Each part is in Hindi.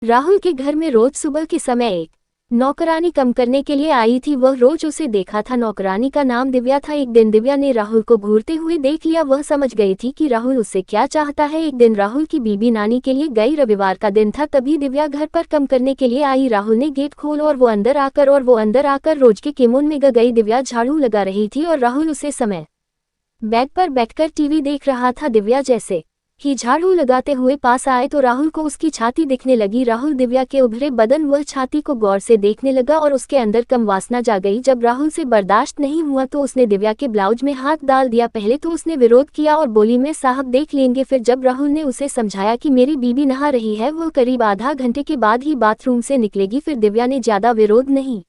राहुल के घर में रोज सुबह के समय एक नौकरानी कम करने के लिए आई थी। वह रोज उसे देखा था। नौकरानी का नाम दिव्या था। एक दिन दिव्या ने राहुल को घूरते हुए देख लिया। वह समझ गई थी कि राहुल उससे क्या चाहता है। एक दिन राहुल की बीबी नानी के लिए गई। रविवार का दिन था। तभी दिव्या घर पर कम करने के लिए आई। राहुल ने गेट खोला और वो अंदर आकर रोज के केमोन में गई। दिव्या झाड़ू लगा रही थी और राहुल उसे समय बेड पर बैठकर टीवी देख रहा था। दिव्या जैसे ही झाड़ू लगाते हुए पास आए तो राहुल को उसकी छाती दिखने लगी। राहुल दिव्या के उभरे बदन व छाती को गौर से देखने लगा और उसके अंदर कम वासना जा गई। जब राहुल से बर्दाश्त नहीं हुआ तो उसने दिव्या के ब्लाउज में हाथ डाल दिया। पहले तो उसने विरोध किया और बोली मैं साहब देख लेंगे। फिर जब राहुल ने उसे समझाया कि मेरी बीबी नहा रही है, वह करीब आधा घंटे के बाद ही बाथरूम से निकलेगी, फिर दिव्या ने ज्यादा विरोध नहीं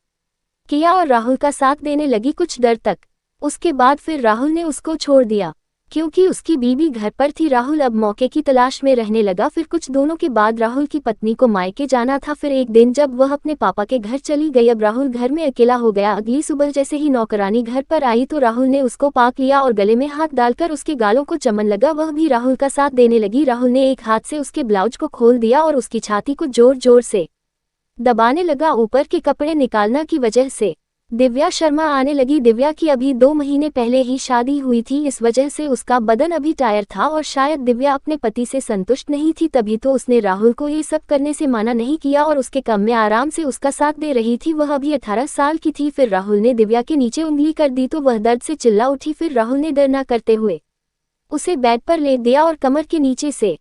किया और राहुल का साथ देने लगी कुछ देर तक। उसके बाद फिर राहुल ने उसको छोड़ दिया क्योंकि उसकी बीबी घर पर थी। राहुल अब मौके की तलाश में रहने लगा। फिर कुछ दिनों के बाद राहुल की पत्नी को मायके जाना था। फिर एक दिन जब वह अपने पापा के घर चली गई, अब राहुल घर में अकेला हो गया। अगली सुबह जैसे ही नौकरानी घर पर आई तो राहुल ने उसको पाक लिया और गले में हाथ डालकर उसके गालों को चमन लगा। वह भी राहुल का साथ देने लगी। राहुल ने एक हाथ से उसके ब्लाउज को खोल दिया और उसकी छाती को जोर जोर से दबाने लगा। ऊपर के कपड़े निकालना की वजह से दिव्या शर्मा आने लगी। दिव्या की अभी 2 महीने पहले ही शादी हुई थी, इस वजह से उसका बदन अभी टायर था और शायद दिव्या अपने पति से संतुष्ट नहीं थी, तभी तो उसने राहुल को ये सब करने से मना नहीं किया और उसके कम में आराम से उसका साथ दे रही थी। वह अभी 18 साल की थी। फिर राहुल ने दिव्या के नीचे उंगली कर दी तो वह दर्द से चिल्ला उठी। फिर राहुल ने डर न करते हुए उसे बेड पर लेट दिया और कमर के नीचे से